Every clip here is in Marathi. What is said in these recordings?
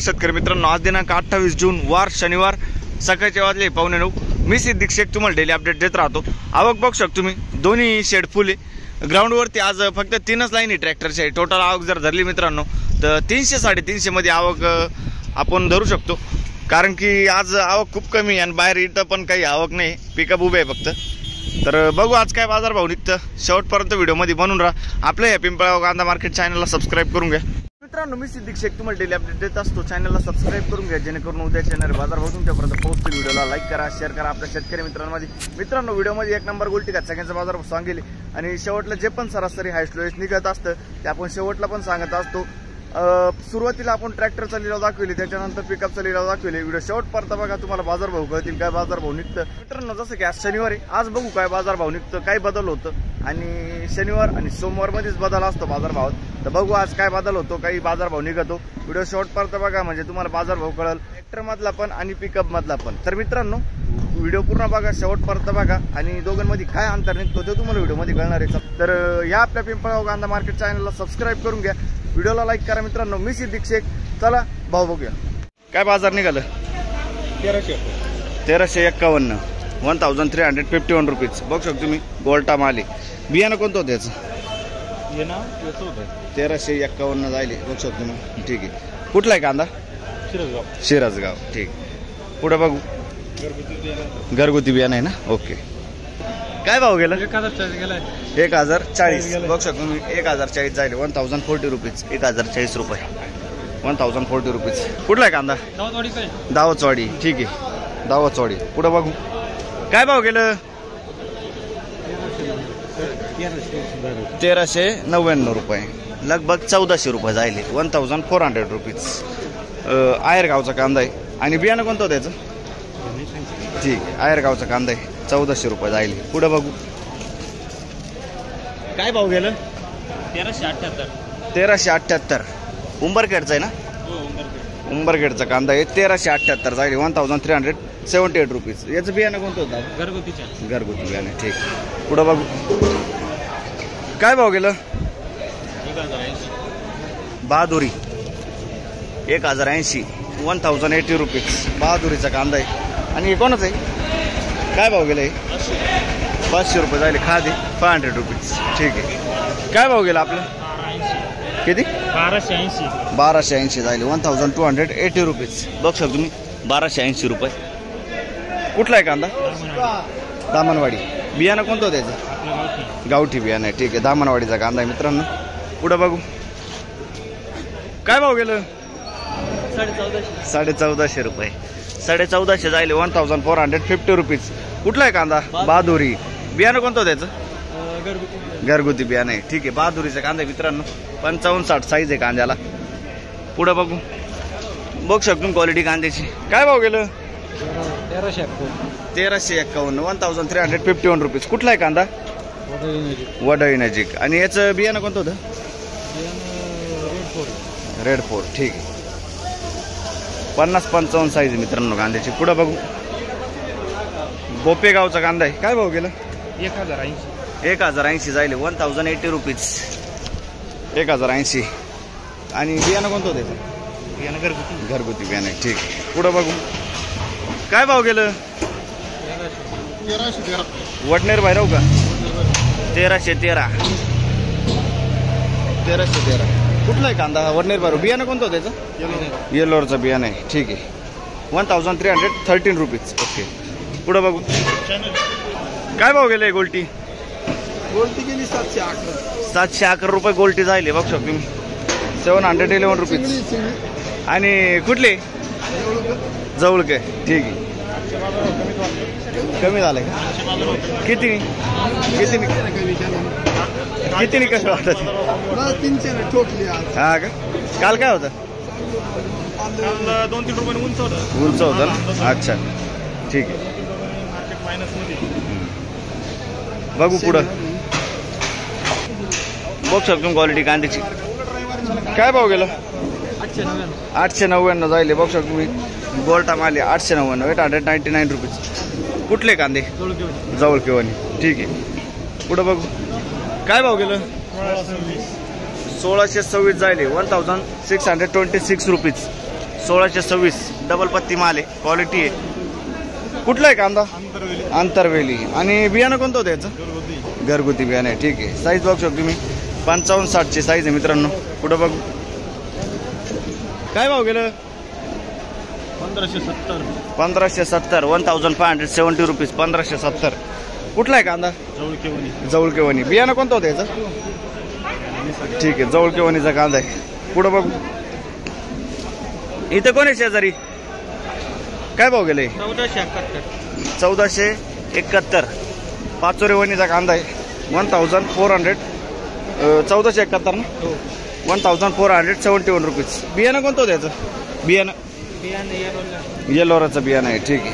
शेतकरी मित्रांनो, आज दिनांक 28 जून वार शनिवार सकाळचे वाजले 9:15. मी सिद्दीक शेख तुम्हाला डेली अपडेट देत राहतो. आवक बघू शकतो तुम्ही, दोन्ही शेड फुल आहे. ग्राउंडवरती आज फक्त 3च लाईन आहे ट्रॅक्टरच्या. टोटल आवक जर धरली मित्रांनो तर 300-350 मध्ये आवक आपण धरू शकतो. कारण की आज आवक खूप कमी आणि बाहेर इथं पण काही आवक नाही, पिकअप उभे आहे फक्त. तर बघू आज काय बाजारभाव निघतं. शेवटपर्यंत व्हिडिओमध्ये बनून राहा. आपल्या या पिंपळगाव कांदा मार्केट चॅनलला सबस्क्राईब करून घ्या. मित्रांनो, मी सिद्दीक शेख तुम्हाला डेली अपडेट देत असतो. चॅनलला सबस्क्राईब करून घ्या जेणेकरून उद्या येणारे बाजारभाव तुमच्यापर्यंत पोहोचतील. व्हिडिओला लाईक करा, शेअर करा आपल्या शेतकरी मित्रांमध्ये. मित्रांनो, व्हिडिओमध्ये एक नंबर गोल्टी का सगळ्यांचा बाजारभाव सांगेल आणि शेवटला जे पण सरासरी हायस्ट लोएस्ट निघत असतं ते आपण शेवटला पण सांगत असतो. सुरुवातीला आपण ट्रॅक्टरचा लिलाव दाखवली, त्याच्यानंतर पिकअपचा लिलाव दाखवले. व्हिडिओ शेवटपर्यंत बघा, तुम्हाला बाजारभाव कळतील काय बाजारभाव निघतं. मित्रांनो, जसं की आज शनिवारी, आज बघू काय बाजारभाव निघतं, काय बदल होतं. आणि शनिवार आणि सोमवार मध्येच बदल असतो बाजारभावात. तर बघू आज काय बदल होतो, काही बाजारभाव निघतो. व्हिडिओ शेवटपर्यंत बघा म्हणजे तुम्हाला बाजारभाव कळेल, ट्रॅक्टर मधला पण आणि पिकअप मधला पण. तर मित्रांनो, व्हिडिओ पूर्ण बघा, शेवटपर्यंत बघा आणि दोघांमध्ये काय अंतर निघतो ते तुम्हाला व्हिडिओमध्ये कळणार आहे. तर या आपल्या पिंपळगाव कांदा मार्केट चॅनलला सबस्क्राईब करून घ्या, व्हिडिओला लाईक करा. मित्रांनो, मी सिद्दीक शेख, चला भाव बघूया काय बाजार निघालं. 1351 1351 रुपीज बघू शकतो तुम्ही. गोल्टा माली बियाणं कोणतं होतं त्याचं? 1351 जायले बघू शकतो तुम्ही. ठीक आहे. कुठला आहे कांदा? शिरसगाव. ठीक. पुढे बघू. घरगुती बियाणं आहे ना. ओके. काय भाव गेला? 1040 बघू शकतो मी. 1040 जायले 1040 रुपीज. 1040 रुपये 1040 रुपीज. कुठला आहे कांदा? दावतवाडी. ठीक आहे, दावतवाडी. पुढे बघू काय भाव गेलं? 1399 रुपये, लगभग 1400 रुपये जायले 1400 रुपीज. आयरगावचा कांदा आहे आणि बियाणं कोणतं त्याचं? ठीक आहे, आयरगावचा कांदा आहे, 1400 रुपये जायले. पुढे बघू काय भाव गेलं? 1378 उंबरखेडचा आहे ना. उंबरखेडचा कांदा आहे, 1378 जायले 1378 रुपीज. याचं बियाणं कोणतं होतं? घरगुती बियाणं. ठीक. पुढं बघू काय भाव गेलं? बहादुरी 1080 1080 रुपीज. बहादुरीचा कांदा आहे आणि हे कोणाच आहे? काय भाव गेला? 500 रुपये जायले. खादी 500 रुपीज. ठीक आहे. काय भाव गेला आपलं? किती? 1280 जायले 1280 रुपीज. बघ शकतो तुम्ही, 1280 रुपये. कुठला आहे कांदा? दामनवाडी. बियाणं कोणतं होतं त्याचं? गावठी बियाणं आहे. ठीक आहे, दामनवाडीचा कांदा आहे मित्रांनो. पुढं बघू काय भाव गेलं? 1450 रुपये. 1450 जायले 1450 रुपीज. कुठला आहे कांदा? बहादुरी. बियाणं कोणतं होतं त्याचं? घरगुती बियाणं आहे. ठीक आहे, बहादुरीचा कांदा आहे मित्रांनो. 55-60 साईज आहे कांद्याला. पुढं बघू बघू शकतो क्वालिटी कांद्याची. काय भाव गेलं? 1351 1351 रुपीज. कुठला आहे कांदा? वडळी नजीक. आणि याचं बियाणं कोणतं होतं? Red four. ठीक आहे, 50-55 साईज मित्रांनो कांद्याची. पुढं बघू बोपेगावचा कांदा आहे. काय भाव गेलं? 1080 जायले 1080 रुपीज. 1080. आणि बियाणं कोणतं होतं त्याचं? बियाणं घरगुती बियाणं आहे. ठीक. पुढं बघू काय भाव गेलं? 1313 वडनेर भैरव का? 1313. कुठला आहे कांदा? वडनेर भैरव. बियाणं कोणतं होतं त्याचं? येलोरचं बियाणं आहे. ठीक आहे, 1313 रुपीज. ओके. पुढं बघू काय भाव गेले? गोल्टी गेली 711 रुपये गोल्टी जायले. बघ शकतो मी. 711 रुपीज. आणि कुठले? जवळके. ठीक आहे, कमी झालंय का? किती कसं वाटत? 300 ठोकली. हा का? काल काय होतं? 2-3 रुपये उंच होतं ना. अच्छा, ठीक आहे. बघू पुढं बघू शकतो क्वालिटी कांद्याची. काय भाव गेला? 899 जायले. बघू शकतो मी. गोल्टा माली 899 899 रुपीज. कुठले कांदे? जवळकेवानी. ठीक आहे. पुढं बघू काय भाव गेलं? 1626 जायले 1626 रुपीज. 1626 डबल पत्ती माल आहे, क्वालिटी आहे. कुठला आहे कांदा? आंतरवेली. आणि बियाणं कोणतं होतं याचं? घरगुती बियाणं आहे. ठीक आहे. साईज बघू शकतो तुम्ही 55-60 साईज आहे मित्रांनो. कुठं बघू काय भाव गेलं? 1570 1570 रुपीज 1570. कुठला आहे कांदा? जवळकेवणी. बियाणं कोणतं होतं याचं? ठीक आहे. जवळकेवणीचा कांदा आहे. पुढं बघू इथं कोण आहे शेजारी? काय भाव गेले? 1471. पाचोरे वणीचा कांदा आहे. 1400 1471 ना. 1471 रुपीज. बियाणं कोणतं होतं याचं? बियाणं येलोराचं बियाणं आहे. ठीक आहे.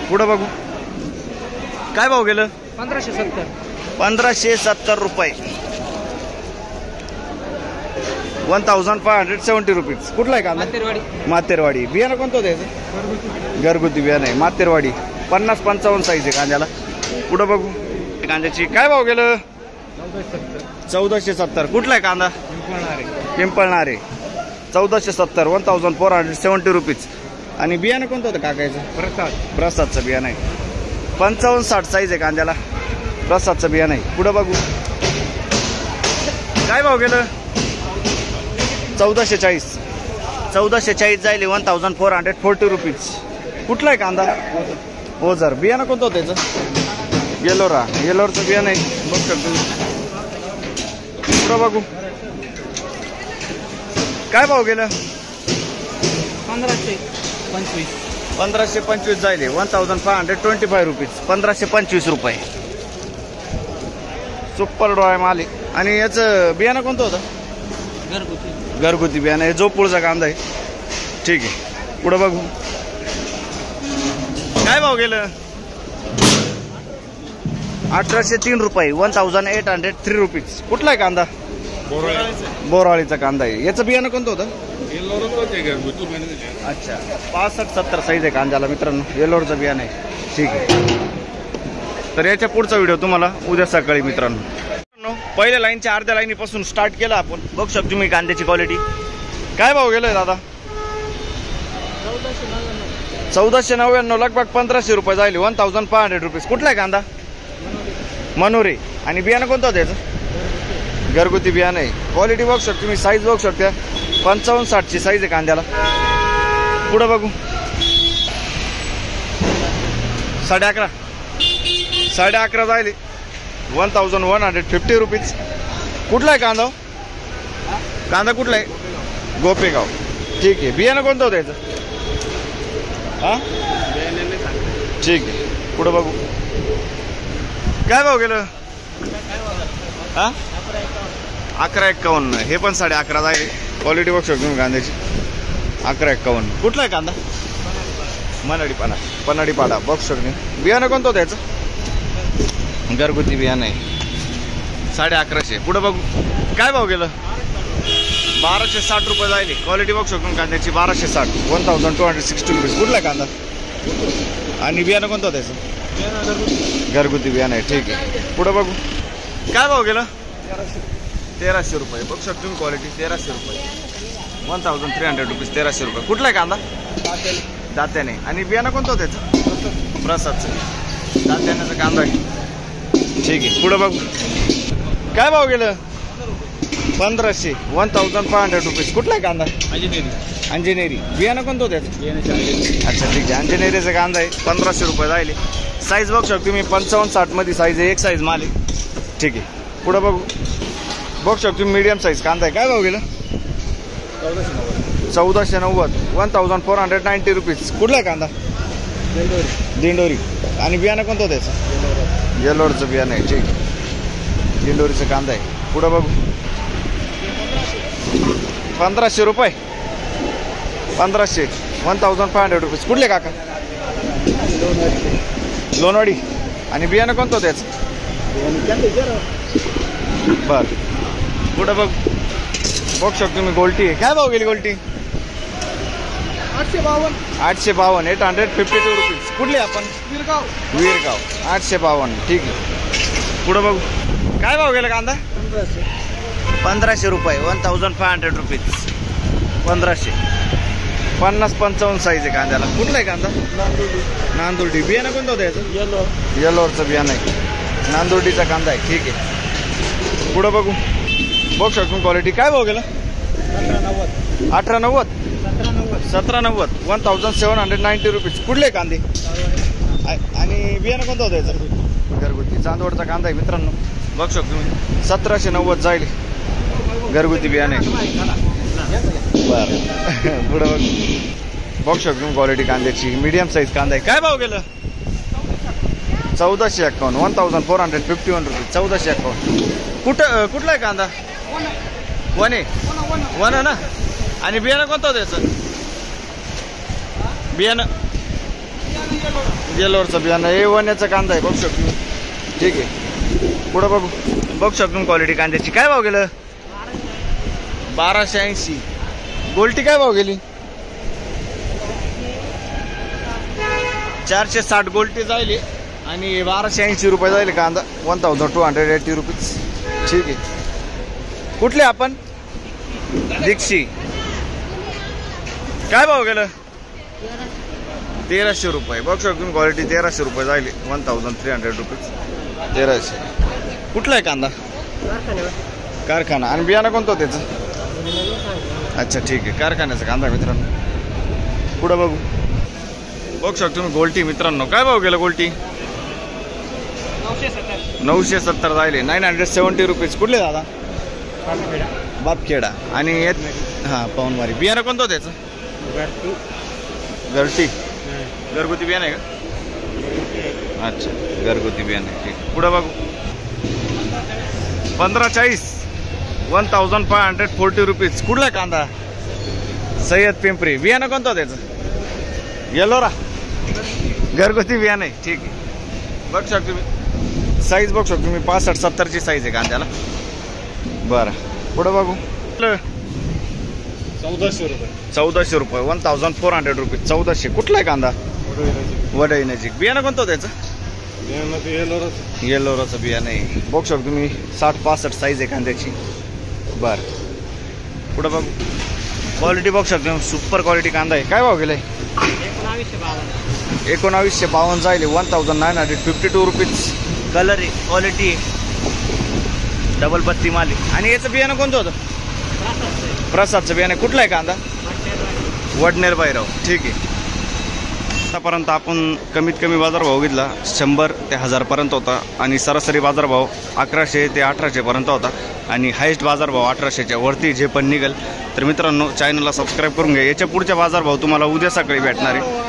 पुढं बघू काय भाव गेलं? 1570 रुपये 1570 रुपीज. कुठला आहे कांदा? मातेरवाडी. बियाणं कोणतं होतं याचं? घरगुती बियाणं आहे. मातेरवाडी. 50-55 साईज आहे कांद्याला. पुढं बघू कांद्याची काय भाव गेलं? 1470. कुठला आहे कांदा? पिंपळणारे. 1470 1470 रुपीज. आणि बियाणं कोणतं होतं काकायचं? प्रसादचं बियाणं आहे. 55-60 साईज आहे कांद्याला. प्रसादचं बियाणं आहे. पुढं बघू काय भाव गेलं? 1440 जाईल 1440 रुपीज. कुठला आहे कांदा? ओझर. बियाणं कोणतं होतं त्याचं? येलोरचं बियाणं आहे. बघ शकतो. पुढं बघू काय भाव गेलं? 1525 जाईल 1525 रुपीज 1525 रुपये. सुपर ड्राय माल आहे. आणि याचं बियाणं कोणतं होतं? घरगुती बियाणं आहे. जोपूळचा कांदा आहे. ठीक आहे. पुढं बघू काय भाव गेलं? 1803 रुपये 1803 रुपीज. कुठला आहे कांदा? बोराळीचा कांदा आहे. याचं बियाणं कोणतं होतं? अच्छा. 65-70 साईज आहे कांद्याला मित्रांनो. येलोरचं बियाणं आहे. ठीक आहे. तर याच्या पुढचा व्हिडिओ तुम्हाला उद्या सकाळी मित्रांनो. पहिल्या लाईनच्या अर्ध्या लाईनीपासून स्टार्ट केला आपण. बघू शकतो तुम्ही कांद्याची क्वालिटी. काय भाव गेलोय दादा? 1499 लगभग 1500 रुपये जाईल 1500 रुपीज. कुठला आहे कांदा? मनोरे. आणि बियाणं कोणतं होतं याचं? घरगुती बियाणं आहे. क्वालिटी बघू शकतो तुम्ही. साईज बघू शकता 55-60 साईज आहे कांद्याला. पुढं बघू 11.5 जाईल 1150 रुपीज. कुठला आहे कांदा? कांदा कुठला आहे? गोपेगाव. ठीक आहे. बियाणं कोणतं होतं याचं? ठीक आहे. पुढं बघू काय भाव गेलं? 1151. हे पण 11.5 आहे. क्वालिटी बघू शकतो तुम्ही कांद्याची. 1151. कुठला आहे कांदा? पन्हाडीपाडा. बघू शकतो. बियाणं कोणतं होतं याचं? घरगुती बियाणं आहे. 1150. पुढं बघू काय भाव गेलं? 1260 रुपये जाईल. क्वालिटी बघू शकतो कांद्याची. 1260 1260 रुपीज. कुठला आहे कांदा? आणि बियाणं कोणतं होतं याचं? घरगुती बियाणं आहे. ठीक आहे. पुढं बघू काय भाव गेलं? 1300 रुपये. बघू शकतो तुम्ही क्वालिटी. 1300 रुपये 1300 रुपीज. 1300 रुपये. कुठला आहे कांदा? दात्याने. आणि बियाणं कोणतं होतं त्याचं? प्रसादचं. दात्याण्याचा कांदा आहे. ठीक आहे. पुढं बघू काय भाव गेलं? 1500 1500 रुपीज. कुठला आहे कांदा? अंजनेरी. बियाणं कोणतं होतं त्याचं? अच्छा. ठीक आहे. अंजनेरीचा कांदा आहे. 1500 रुपये जाईल. साईज बघू शकतो तुम्ही 55-60 मध्ये साईज आहे. एक साईज माल आहे. ठीक आहे. पुढं बघू शकतो तुम्ही मीडियम साईज कांदा आहे. काय भाव गेलं? 1490 1490 रुपीज. कुठला आहे कांदा? दिंडोरी. आणि बियाणं कोणतं होतं त्याचं? येलोरचं बियाणं आहे. ठीक आहे. दिंडोरीचं कांदा आहे. पुढं बघू 1500 रुपये 1500 1500 रुपीज. कुठले काका? लोणवाडी. आणि बियाणं कोणतं होतं त्याचं? बरं. पुढं बघू शकतो मी गोल्टी आहे. काय भाव गेली गोल्टी? 852 852 रुपीज. कुठले आपण? वीरगाव. 852. ठीक आहे. पुढं बघू काय भाव गेला कांदा? 1500 रुपये 1500 रुपीज 1500. 50-55 साईज आहे कांद्याला. कुठला आहे कांदा? नांदुर्डी. बियाणं कोणतं होतं याचं? येलोरचं बियाणं आहे. नांदुर्डीचा कांदा आहे. ठीक आहे. पुढं बघू शकतो क्वालिटी. काय भाव गेला? 1890 1790 1790 रुपीज. कुठले कांदे आणि बियाणं कोणतं होतं याचं? घरगुती चांदवडचा कांदा आहे मित्रांनो. बघू शकतो तुम्ही 1790 जाईल. घरगुती बियाणे. बरं पुढं बघू शकतो क्वालिटी कांद्याची. मीडियम साईज कांदा आहे. काय भाव गेलं? 1451 1451 रुपीज. 1451. कुठला आहे कांदा? वन ना. आणि बियाणं कोणतं होतं याचं? बियाणं येलोरचं बियाणं. हे वण्याचा कांदा आहे. बघू शकतो. ठीक आहे. पुढं बघू शकतो क्वालिटी कांद्याची. काय भाव गेलं? 1280. गोल्टी काय भाव गेली? 460 गोल्टी जाईल. आणि 1280 रुपये जाईल कांदा. 1280 रुपीज. ठीक आहे. कुठले आपण? दीक्षी. काय भाव गेलं? 1300 रुपये. बघू शकतो क्वालिटी. 1300 रुपये जाईल. 1300 रुपीज. 1300. कुठला आहे कांदा? कारखाना. आणि बियाणं कोणतं होतं त्याचं? अच्छा ठीक आहे. कारखान्याचा कांदा मित्रांनो. पुढं बघू शकतो तुम्ही गोल्टी मित्रांनो. काय भाव गेला गोल्टी? 970 जाईल. 970 रुपीज. कुठले दादा? बापखेडा. आणि हां पाऊनवारी. बियाणं कोणतं होतं त्याचं? घरटी. घरगुती बियाणं आहे का? अच्छा घरगुती बियाणं आहे. ठीक. पुढं बघू 1540 1540 रुपीज. कुठला कांदा? सय्यद पिंपरी. बियाणं कोणतं होतं त्याचं? येलोरा. घरगुती बियाणं आहे. ठीक आहे. बघू शकतो तुम्ही साईज. बघू शकतो तुम्ही 65-70 साईज आहे कांद्याला. बरं पुढं बघू. 1400 रुपये. 1400 रुपये. 1400 रुपीज. 1400. कुठला आहे कांदा? वडई नजीक. बियाणं कोणतं होतं त्याचं? येलोराचं बियाणं आहे. बघू शकतो तुम्ही 60-65 साईज आहे कांद्याची. बरं पुढं बघू क्वालिटी. बघू शकतो सुपर क्वालिटी कांदा आहे. काय भाव गेलाय? 1952 जाईल. 1952 रुपीज. कलर आहे. क्वालिटी आहे. डबल पत्ती माल आहे. आणि याचं बियाणं कोणतं होतं? प्रसादचं बियाणं. कुठलं आहे कांदा? वडनेर बायराव. ठीक आहे. आतापर्यंत आपण कमीत कमी बाजारभाव घेतला 100 ते 1000 पर्यंत होता. आणि सरासरी बाजारभाव 1100 ते 1800 पर्यंत होता. आणि हायेस्ट बाजारभाव 1800च्या वरती जे पण निघेल. तर मित्रांनो चॅनलला सबस्क्राईब करून घ्या. याच्या पुढच्या बाजारभाव तुम्हाला उद्या सकाळी भेटणार आहे.